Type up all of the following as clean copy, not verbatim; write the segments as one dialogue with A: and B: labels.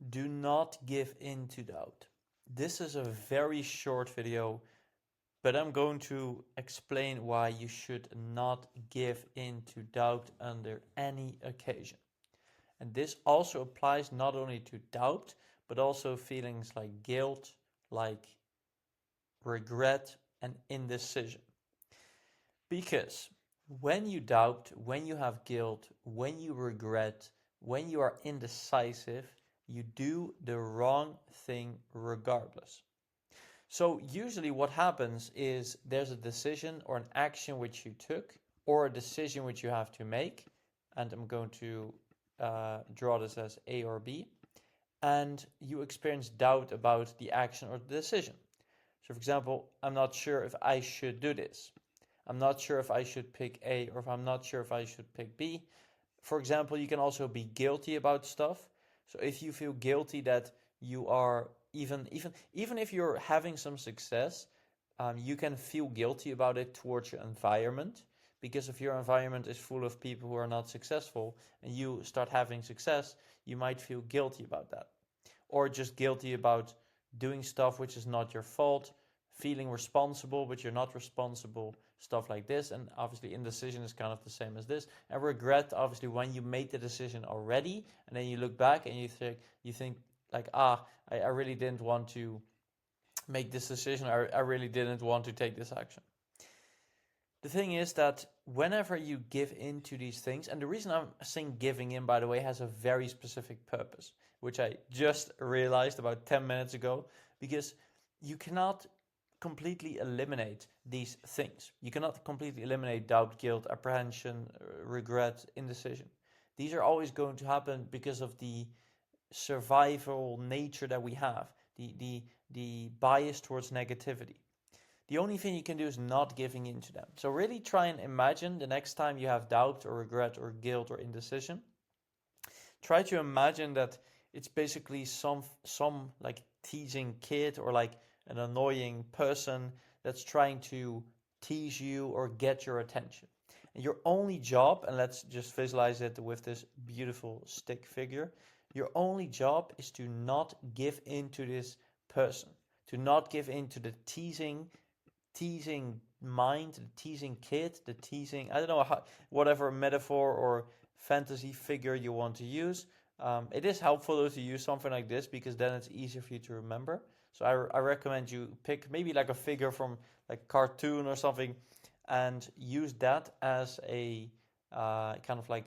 A: Do not give in to doubt. This is a very short video, but I'm going to explain why you should not give in to doubt under any occasion. And this also applies not only to doubt, but also feelings like guilt, like regret, and indecision. Because when you doubt, when you have guilt, when you regret, when you are indecisive, you do the wrong thing regardless. So usually what happens is there's a decision or an action which you took or a decision which you have to make. And I'm going to draw this as A or B. And you experience doubt about the action or the decision. So for example, I'm not sure if I should do this. I'm not sure if I should pick A or if I'm not sure if I should pick B. For example, you can also be guilty about stuff. So if you feel guilty that you are even if you're having some success, you can feel guilty about it towards your environment, because if your environment is full of people who are not successful and you start having success, you might feel guilty about that, or just guilty about doing stuff which is not your fault, feeling responsible but you're not responsible, stuff like this. And obviously indecision is kind of the same as this. And regret, obviously, when you made the decision already and then you look back and you think like, I really didn't want to make this decision. I really didn't want to take this action. The thing is that whenever you give in to these things, and the reason I'm saying giving in, by the way, has a very specific purpose, which I just realized about 10 minutes ago, because you cannot completely eliminate these things. You cannot completely eliminate doubt, guilt, apprehension, regret, indecision. These are always going to happen because of the survival nature that we have, the bias towards negativity. The only thing you can do is not giving in to them. So really try and imagine the next time you have doubt or regret or guilt or indecision. Try to imagine that it's basically some like teasing kid or like an annoying person that's trying to tease you or get your attention. And your only job, and let's just visualize it with this beautiful stick figure, your only job is to not give in to this person, to not give in to the teasing mind, the teasing kid, the teasing, I don't know, whatever metaphor or fantasy figure you want to use. It is helpful though to use something like this, because then it's easier for you to remember. So I recommend you pick maybe like a figure from like cartoon or something and use that as a kind of like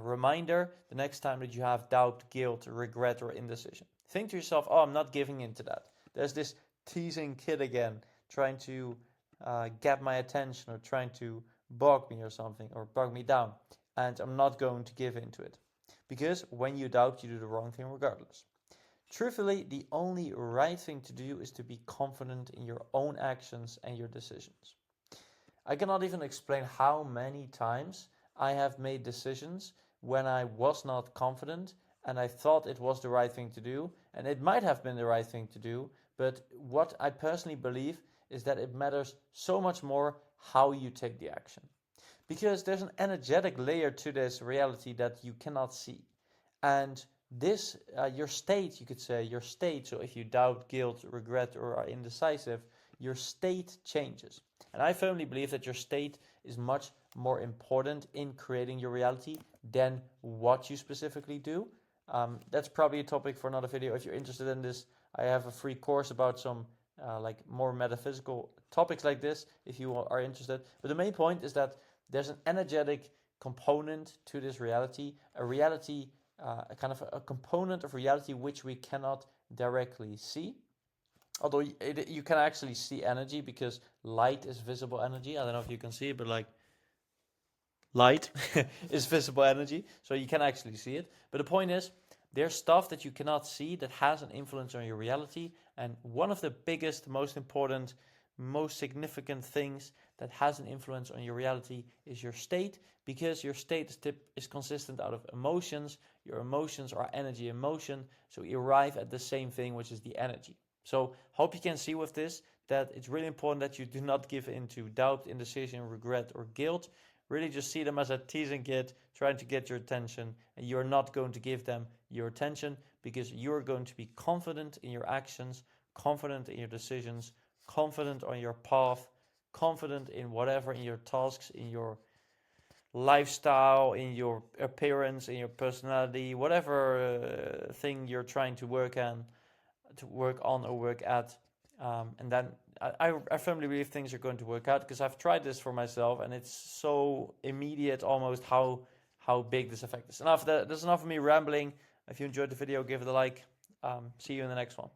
A: reminder the next time that you have doubt, guilt, regret, or indecision. Think to yourself, oh, I'm not giving into that. There's this teasing kid again trying to get my attention or trying to bog me or something, or bog me down, and I'm not going to give into it. Because when you doubt, you do the wrong thing regardless. Truthfully, the only right thing to do is to be confident in your own actions and your decisions. I cannot even explain how many times I have made decisions when I was not confident and I thought it was the right thing to do, and it might have been the right thing to do, but what I personally believe is that it matters so much more how you take the action. Because there's an energetic layer to this reality that you cannot see. And this, your state, you could say, your state, so if you doubt, guilt, regret, or are indecisive, your state changes. And I firmly believe that your state is much more important in creating your reality than what you specifically do. That's probably a topic for another video. If you're interested in this, I have a free course about some like more metaphysical topics like this, if you are interested. But the main point is that there's an energetic component to this reality, a reality, a kind of a component of reality which we cannot directly see. Although you can actually see energy, because light is visible energy. I don't know if you can see it, but like light is visible energy, so you can actually see it. But the point is, there's stuff that you cannot see that has an influence on your reality, and one of the biggest, most important, most significant things that has an influence on your reality is your state, because your state is consistent out of emotions. Your emotions are energy in motion, so you arrive at the same thing, which is the energy. So hope you can see with this that it's really important that you do not give in to doubt, indecision, regret, or guilt. really just see them as a teasing kid trying to get your attention, and you're not going to give them your attention because you're going to be confident in your actions, confident in your decisions, confident on your path, confident in whatever, in your tasks, in your lifestyle, in your appearance, in your personality, whatever thing you're trying to work on or work at. And then I firmly believe things are going to work out because I've tried this for myself, and it's so immediate almost how big this effect is. Enough. That's enough of me rambling. If you enjoyed the video, give it a like. See you in the next one.